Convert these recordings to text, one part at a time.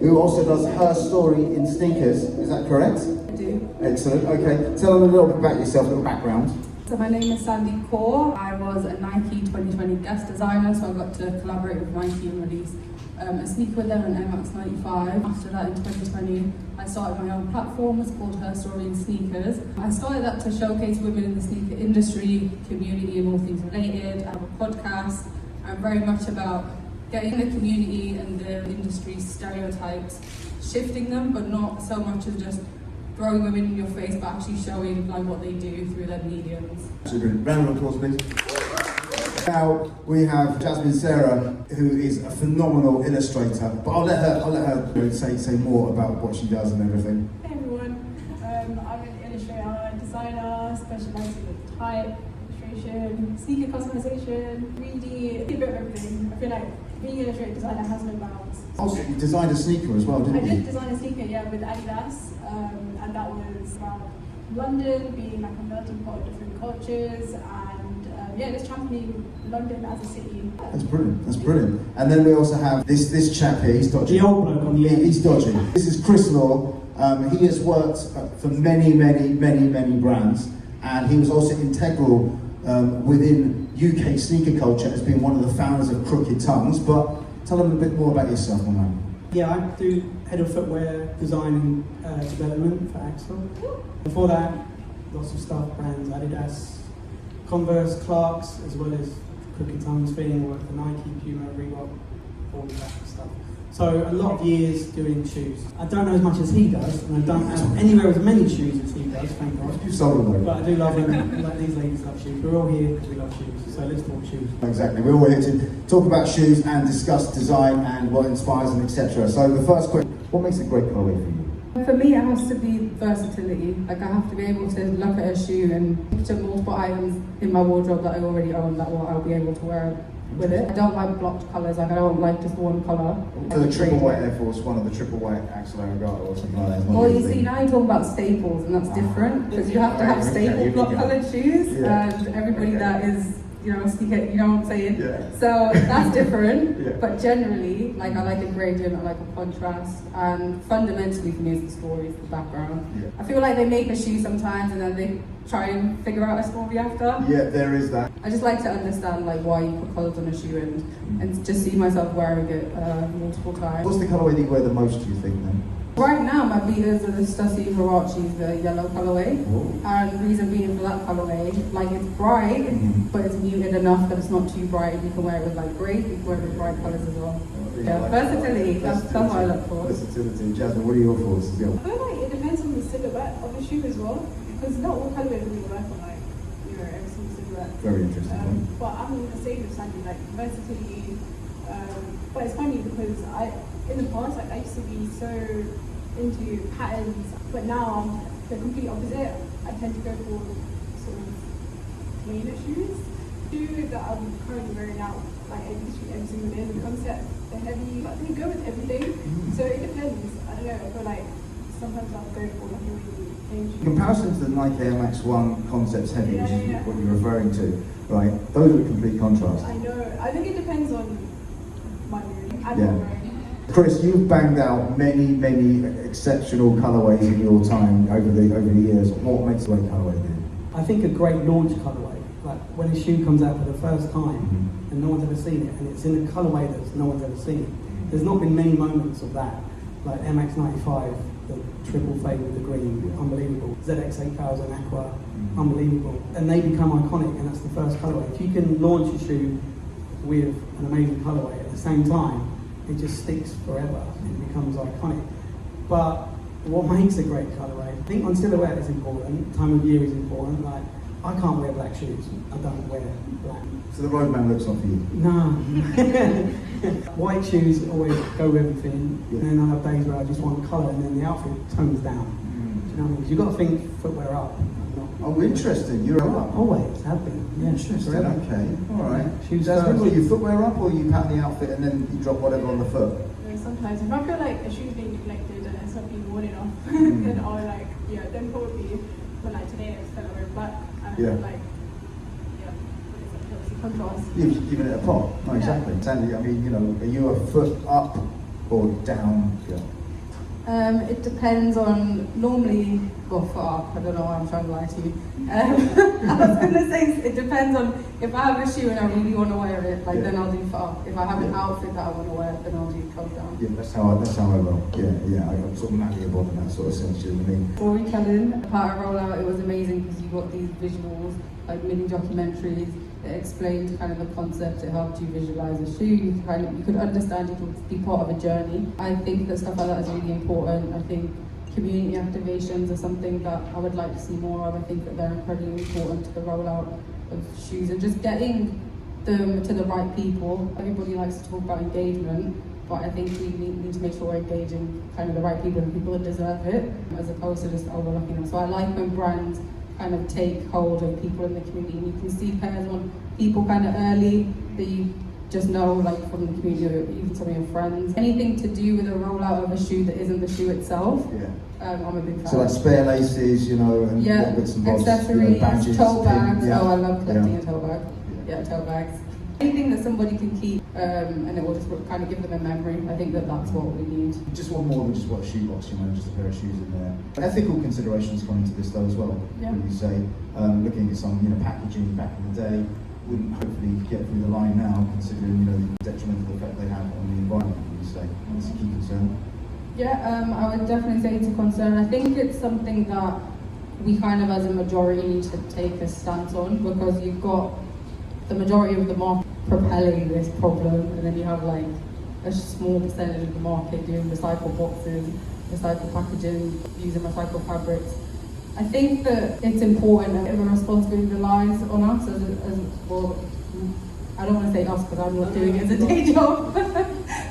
Who also does her story in sneakers, is that correct? I do. Excellent, okay. Tell them a little bit about yourself, a little background. So my name is Sandy Kaur. I was a Nike 2020 guest designer, so I got to collaborate with Nike and release a sneaker with them, an Air Max 95. After that, in 2020, I started my own platform. It's called Her Story in Sneakers. I started that to showcase women in the sneaker industry, community, and all things related. I have a podcast. I'm very much about getting the community and the industry stereotypes, shifting them, but not so much as just throwing them in your face, but actually showing like what they do through their mediums. Super. Round of applause, please. Now we have Jasmin Sehra, who is a phenomenal illustrator. But I'll let her say more about what she does and everything. Hey everyone, I'm an illustrator, designer, specialising in type, illustration, sneaker customization, 3D, a bit of everything. I feel like being an illustrator designer has no bounds. Also, you designed a sneaker as well, didn't you? I did design a sneaker, yeah, with Adidas, and that was around London, being like a melting pot of different cultures, and just championing London as a city. That's brilliant. That's brilliant. And then we also have this chap here. He's dodgy. The old bloke on the end. He's dodgy. This is Chris Law. He has worked for many brands, and he was also integral within UK sneaker culture as being one of the founders of Crooked Tongues. But tell them a bit more about yourself, my man. Yeah, I do head of footwear design and development for Axel. Before that, lots of stuff, brands, Adidas, Converse, Clarks, as well as Crooked Tongues thing, worked for Nike, Puma, Reebok, all of that stuff. So a lot of years doing shoes. I don't know as much as he does, and I don't have anywhere as many shoes as he does, thank God. You've sold them though. But I do love them, like these ladies love shoes. We're all here because we love shoes, so let's talk shoes. Exactly. We're all here to talk about shoes and discuss design and what inspires them, etc. So the first question, what makes a great colourway for you? For me, it has to be versatility. Like I have to be able to look at a shoe and picture multiple items in my wardrobe that I already own that I'll be able to wear with it. I don't like blocked colours, like I don't like just one colour. So the triple white Air Force One or the triple white Axel Arigato or something like that. Well, you see, now you're talking about staples, and that's different because you have to have staple block coloured shoes, and everybody that is, sneaker, you know what I'm saying? Yeah. So that's different, Yeah. But generally, like I like a gradient, I like a contrast, and fundamentally for me it's the story, it's the background. Yeah. I feel like they make a shoe sometimes and then they try and figure out a story after. Yeah, there is that. I just like to understand like why you put colours on a shoe and just see myself wearing it multiple times. What's the colourway that you wear the most, do you think, then? Right now, my beaters are the Stussy Huaraches, the yellow colourway. And the reason being for that colourway, like it's bright, but it's muted enough that it's not too bright. You can wear it with like grey, you can wear it with bright colours as well. Yeah, versatility, that's what I look for. Versatility. Jasmine, what are your thoughts as well? I feel like it depends on the silhouette of the shoe as well, because not all colourways really work on like, every single silhouette. Very interesting. But I'm the same with Sandy, like versatility. But it's funny because in the past, like I used to be so into patterns, but now I'm the complete opposite. I tend to go for sort of plainer shoes. Shoes that I'm currently wearing out, like every single day, the concept, they're heavy, but they go with everything. So it depends. I don't know, I feel like sometimes I'll go for like a really plain shoe. In comparison to the Nike Air Max 1 Concepts Heavy, which is what you're referring to, right? Those are a complete contrast. I know. I think it depends on my mood and what I'm wearing. Chris, you've banged out many exceptional colourways in your time over the years. What makes a great colourway then? I think a great launch colourway, like when a shoe comes out for the first time and no one's ever seen it, and it's in a colourway that no one's ever seen. There's not been many moments of that, like MX 95, the triple fade with the green, unbelievable. ZX 8000 Aqua, unbelievable. And they become iconic, and that's the first colourway. If you can launch a shoe with an amazing colourway at the same time, it just sticks forever. It becomes iconic. But what makes a great colourway? I think on silhouette is important. Time of year is important. Like I can't wear black shoes. I don't wear black. So the roadman looks on for you? No. White shoes always go with everything. Yeah. And then I have days where I just want colour, and then the outfit tones down. Do you know what I mean? Because you've got to think footwear up. Oh, interesting. You're up. Always have been. Yeah, Interesting. forever. Okay. All right. Shoes Jasmine, first. will you footwear up, or you pattern the outfit and then you drop whatever on the foot? Sometimes if I feel like a shoe's being neglected and it's not being worn enough, then I'll then probably, but like today it's kind of very black and I feel like, it's obviously contrast. You've given it a pop. Oh, exactly. Sandy, I mean, are you a foot up or downhill? It depends on, normally, well, foot up, I don't know why I'm trying to lie to you. I was going to say, it depends on, if I have a shoe and I really want to wear it, like then I'll do foot up. If I have an outfit that I want to wear, then I'll do toe down. Yeah, that's how I roll. I'm sort of malleable in that sort of sense, you know what I mean? Storytelling, part of Rollout, it was amazing because you got these visuals, like mini documentaries. It explained kind of the concept, it helped you visualize a shoe, you could understand, you could be part of a journey. I think that stuff like that is really important. I think community activations are something that I would like to see more of. I think that they're incredibly important to the rollout of shoes and just getting them to the right people. Everybody likes to talk about engagement, but I think we need to make sure we're engaging kind of the right people and people that deserve it, as opposed to just overlooking them. So I like when brands kind of take hold of people in the community, and you can see pairs on people kind of early that you just know, like from the community or even some of your friends. Anything to do with a rollout of a shoe that isn't the shoe itself, I'm a big fan. So like spare laces, you know, and little bits and bobs, accessories, badges, tote bags. pin, Oh, I love collecting a tote bag. Tote bags. Anything that somebody can keep, and it will just kind of give them a memory. I think that that's what we need. Just want more than just what a shoebox, you know, just a pair of shoes in there. Ethical considerations come into this though as well. Yeah. When you say, looking at some, packaging back in the day, wouldn't hopefully get through the line now, considering, the detrimental effect they have on the environment, would you say? That's a key concern. Yeah, I would definitely say it's a concern. I think it's something that we kind of as a majority need to take a stance on, because you've got the majority of the market propelling this problem, and then you have like a small percentage of the market doing recycled boxes, recycled packaging, using recycled fabrics. I think that it's important and the responsibility relies on us as well. I don't want to say us because I'm not doing it as a day job.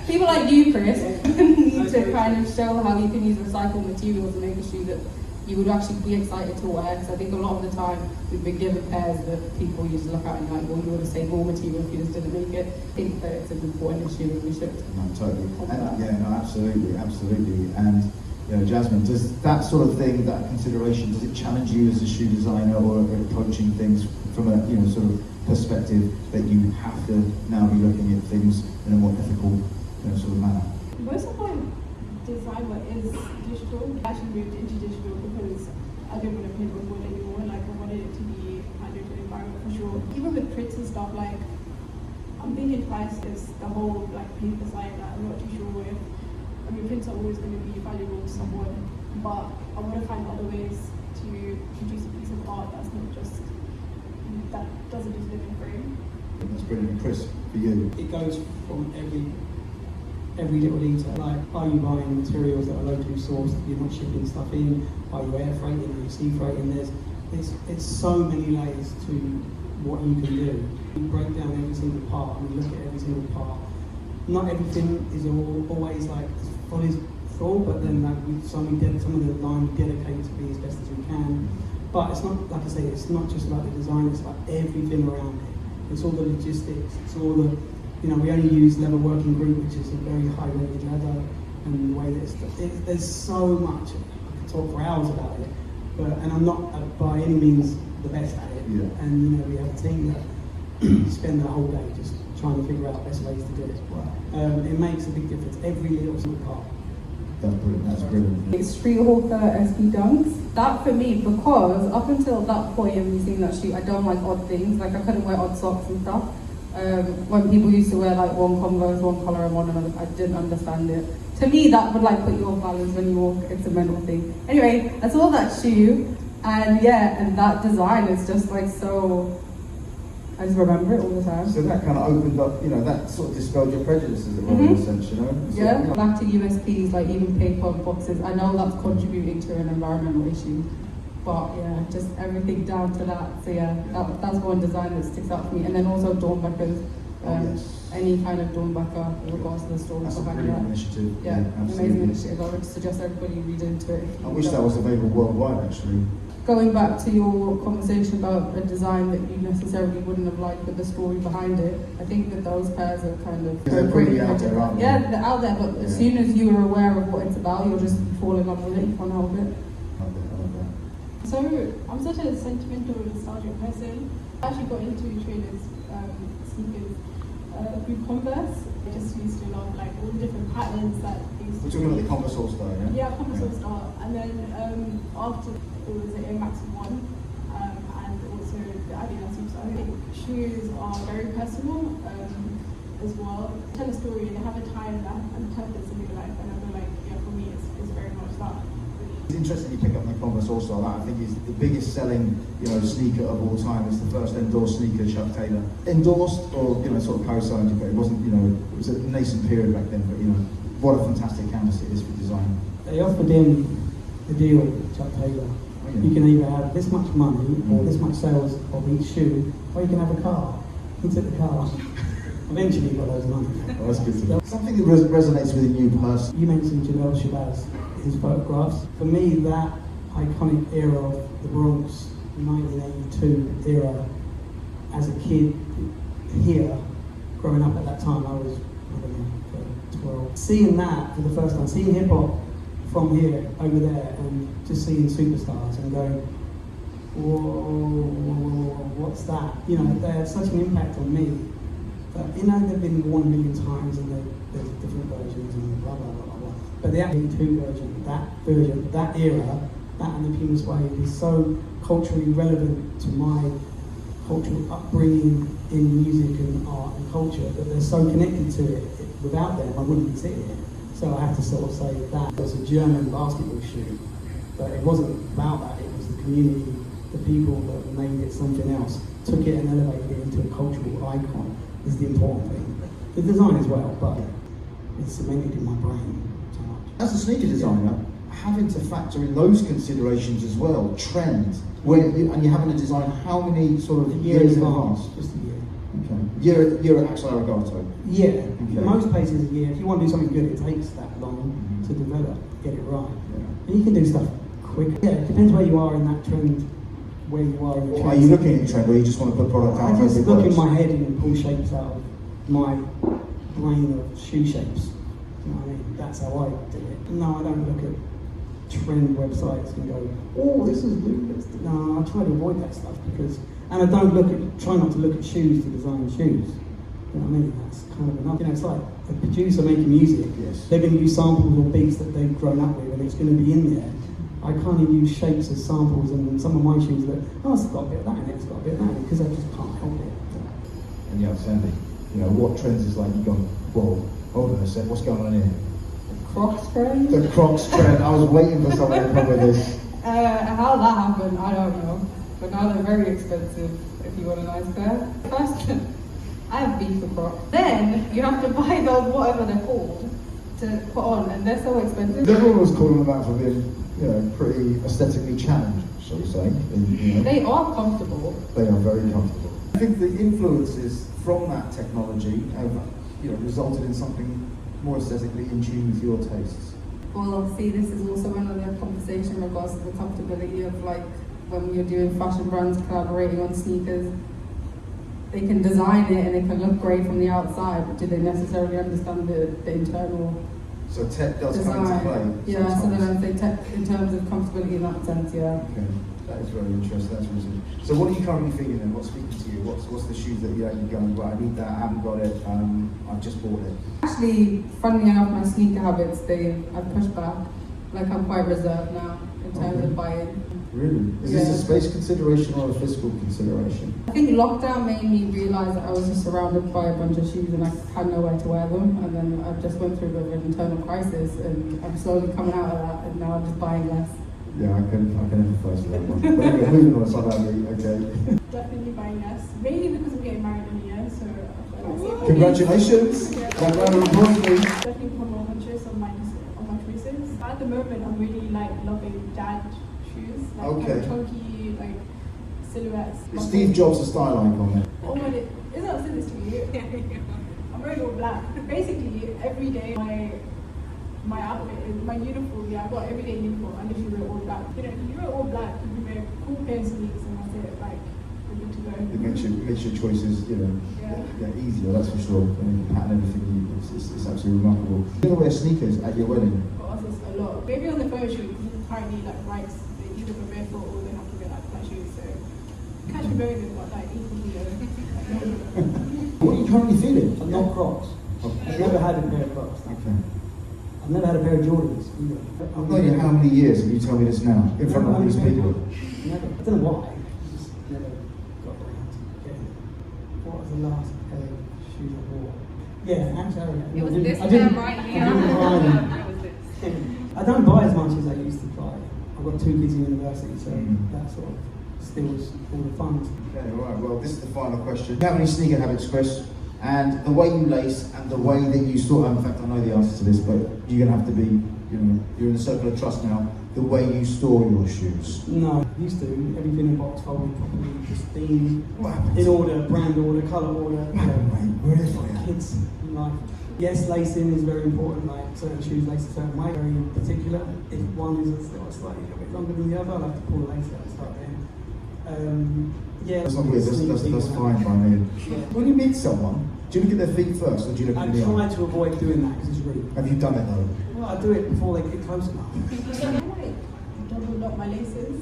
People like you, Chris, need to kind of show how you can use recycled materials to make a shoe that you would actually be excited to wear. Because I think a lot of the time we've been given pairs that people used to look at and like, well, you would have saved more material if you just didn't make it. I think that it's an important issue and we should. No, totally. Absolutely. And Jasmin, does that sort of thing, that consideration, does it challenge you as a shoe designer or approaching things from a sort of perspective that you have to now be looking at things in a more ethical sort of manner? Most of my design work is digital. I actually moved into digital because I don't want to print on wood anymore. Like I wanted it to be kind of an environment for sure. Even with prints and stuff, like I'm thinking twice. Is the whole like paper side that I'm not too sure if. I mean, prints are always going to be valuable to someone, but I want to find other ways to produce a piece of art that doesn't just live in frame. That's brilliant. Chris, for you? It goes from every little detail. Like, are you buying materials that are locally sourced? You're not shipping stuff in. Are you air freighting? Are you sea freighting? It's so many layers to what you can do. You break down every single part and you look at every single part. Not everything is always like as full as full, but then some of the line we dedicate to be as best as we can. But it's not, like I say, it's not just about the design, it's about everything around it. It's all the logistics, it's all the, we only use leather working group, which is a very high rated leather, and the way that there's so much, I could talk for hours about it, and I'm not by any means the best at it. Yeah. And we have a team that spend the whole day just trying to figure out the best ways to do it. Wow. It makes a big difference, every little single part. That's brilliant. It's Street Hawker SB Dunks. That for me, because up until that point of me seeing that shoe, I don't like odd things. Like I couldn't wear odd socks and stuff. When people used to wear like one Converse, one colour and one another, I didn't understand it. To me, that would like put you off balance when you walk. It's a mental thing. Anyway, I saw that shoe, and that design is just like so. I just remember it all the time. So that kind of opened up, that sort of dispelled your prejudices in a sense, Yeah, back to USPs, like even paper boxes. I know that's contributing to an environmental issue, but just everything down to that. So that's one design that sticks out for me. And then also Dornbachers, any kind of Dornbacher in regards to the story That's a behind brilliant that. initiative. Yeah, amazing initiative. I would suggest everybody read into it. I wish that was available worldwide, actually. Going back to your conversation about a design that you necessarily wouldn't have liked, but the story behind it, I think that those pairs are kind of... They're pretty out there, aren't they? Yeah, they're out there, but as soon as you are aware of what it's about, you'll just fall in love with it, you can't help it. I love that. So I'm such a sentimental, nostalgic person. I actually got into trainers, sneakers, through Converse. I just used to love like all the different patterns that these. We're talking about the Converse All Star, yeah? Yeah, Converse All Star, and then after it was the Air Max 1, and also the Adidas Superstar. I think shoes are very personal as well. Tell a story, they have a time and purpose in your life, and I feel like for me it's very much that. It's interesting you pick up the Converse All Star. That I think is the biggest selling, sneaker of all time. It's the first endorsed sneaker, Chuck Taylor. Endorsed or sort of co-signed, but it wasn't. It was a nascent period back then. But what a fantastic canvas it is for design. They offered him the deal, Chuck Taylor. Oh, yeah. You can either have this much money or this much sales of each shoe, or you can have a car. He took the car. Eventually, he got those money. Oh, that's good to know. Something that resonates with a new person. You mentioned Jamel Shabazz, his photographs. For me, that iconic era of the Bronx, 1982 era, as a kid here, growing up at that time, I was, 12. Seeing that for the first time, seeing hip hop from here, over there, and just seeing superstars and going, whoa, what's that? They had such an impact on me. But, they've been worn a million times and there's different versions and blah, blah, blah, blah, blah. But the 82 version, that era, that and the Puma Suede is so culturally relevant to my cultural upbringing in music and art and culture that they're so connected to it. Without them, I wouldn't be sitting here. So I have to sort of say that was a German basketball shoe, but it wasn't about that. It was the community, the people that made it something else, took it and elevated it into a cultural icon. Is the important thing. The design as well, but it's cemented in my brain so much. As a sneaker designer, having to factor in those considerations as well, trend, and you're having to design how many sort of years in advance? Just a year. Okay. Year at Axel Arigato. Yeah. Okay. In most places a year. If you want to do something good, it takes that long to develop, get it right. Yeah. And you can do stuff quick. Yeah, it depends where you are in that trend. Where you are in the Are you looking at the trend, or you just want to put product out? I just look in my head and pull shapes out of my brain of shoe shapes. You know what I mean? That's how I do it. No, I don't look at trend websites and go, oh, this is new. No, I try to avoid that stuff and I don't try not to look at shoes to design shoes. You know what I mean? That's kind of enough. It's like a producer making music. Yes. They're going to use samples or beats that they've grown up with, and it's going to be in there. I can't even use shapes as samples, and some of my shoes that, it's got a bit of that in it, it's got a bit of that in it, because I just can't help it. And yeah, Sandy, what trends is like, you've gone, whoa, hold on a sec, what's going on here? Crocs trend? The Crocs trend, I was waiting for someone to come with this. How that happened, I don't know. But now they're very expensive if you want a nice pair. First, I have beef with Crocs. Then, you have to buy those, whatever they're called, to put on, and they're so expensive. Everyone was calling them out for being, pretty aesthetically challenged, shall we say. They are comfortable. They are very comfortable. I think the influences from that technology have, resulted in something more aesthetically in tune with your tastes. Well, obviously, this is also another conversation in regards to the comfortability of, like, when you're doing fashion brands collaborating on sneakers. They can design it and it can look great from the outside, but do they necessarily understand the internal So tech does design? come into play. Yeah, sometimes. so then I would say tech in terms of comfortability in that sense, yeah. Okay, that is very interesting. That's really interesting. So what are you currently feeling then? What's speaking to you? What's the shoes that you're going, right, I need that, I haven't got it, I've just bought it? Actually, funnily enough, my sneaker habits, I've pushed back. Like, I'm quite reserved now in terms of buying. Really? Is this a space consideration or a physical consideration? I think lockdown made me realise that I was just surrounded by a bunch of shoes and I had nowhere to wear them. And then I just went through a bit of an internal crisis and I'm slowly coming out of that, and now I'm just buying less. Yeah, I can empathise with that one. But anyway, moving on, okay. Definitely buying less, mainly because I'm getting married in a year, so I feel like Congratulations! Yeah. That round of applause, please. Definitely become more conscious of my choices. At the moment, I'm really loving dad shoes, Okay. kind of chunky, silhouettes. Is Steve Jobs a style icon then? Oh my, is that what I said this to you? I'm wearing all black. Basically, every day my outfit, my uniform, I've got everyday uniform. I literally wear all black. If you wear all black, you can wear cool pair of sneaks and that's it. We're good to go. It makes your choices, easier, that's for sure. And the pattern, everything, it's absolutely remarkable. You're gonna wear sneakers at your wedding? For us, it's a lot. Maybe on the photo shoot, because apparently rights, they either go barefoot or they have to wear flat shoes. So catch a bonus, but equally. What are you currently feeling? But not Crocs. Okay. I've never had a pair of Crocs. Okay. I've never had a pair of Jordans either. I've known you how many years, and you tell me this now, in front of all these people? Never. I don't know why. I just never got around to getting it. What was the last pair of shoes I wore? Yeah, Axel Arigato. It was this I pair didn't right buy here. them. I don't buy as much as I used to buy. I've got 2 kids in university, so that sort of steals all the funds. Okay, all right. Well, this is the final question. Do you have any sneaker habits, Chris? And the way you lace and the way that you store, in fact, I know the answer to this, but you're going to have to be, you're in the circle of trust now, the way you store your shoes. No, I used to. Everything in box folded properly, pristine, What happened? in order, brand order, colour order. What happened, mate? Where is it? Kids, life. Yes, lacing is very important, like certain shoes lace a certain way, very particular. If one is slightly a little bit longer than the other, I'll have to pull the lace out and start there. Yeah, That's not weird, that's fine by me. Yeah. When you meet someone, do you look at their feet first or do you look I at the try eye? to avoid doing that because it's rude. Have you done it though? Well, I do it before they get close enough. I double up my laces.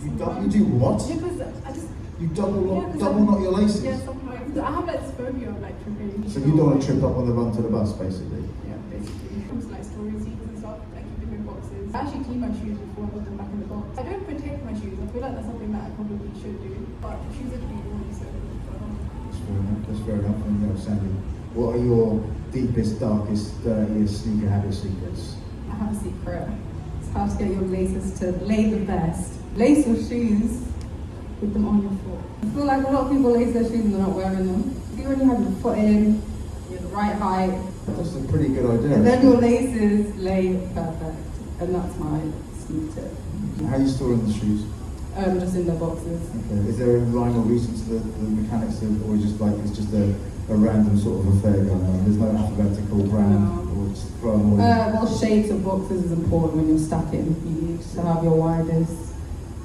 You do what? Yeah, because I just You double Yeah, 'cause knot your laces? yeah, sometimes I have like this phobia of like tripping. So you don't want to trip up on the run to the bus, basically? Yeah, basically. When it comes to like storage seats and stuff, I keep them in boxes. I actually clean my shoes before I put them back in the box. I don't protect my shoes. I feel like that's something that I probably should do. But shoes are clean already, so That's fair enough. That's fair enough. And Sandy, what are your deepest, darkest, dirtiest sneaker habit secrets? I have a secret. It's how to get your laces to lay the best. Lace your shoes with them on your foot. I feel like a lot of people lace their shoes and they're not wearing them. If you already have your foot in, you're the right height, That's a pretty good idea. and then your laces lay perfect. And that's my sneak tip. How are you storing the shoes? Just in the boxes. Okay. Is there a rhyme or reason to the mechanics of, or just like it's just a random sort of affair going on? There's no alphabetical brand or just throw them all in? Well, shapes of boxes is important when you're stacking. You need to have your widest,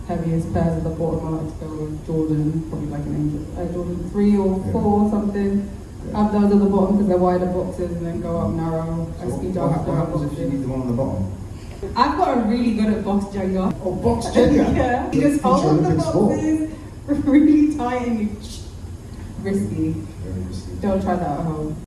heaviest pairs at the bottom. I like to go with Jordan, probably like an Angel, Jordan 3 or 4 or something. Yeah. Have those at the bottom because they're wider boxes, and then go up narrow. So what happens if you need the one on the bottom? I've gotten really good at box Jenga. Oh, box Jenga? Yeah. You just Future hold the Olympic sport. boxes really tight and you risky. Very risky. Don't try that at home.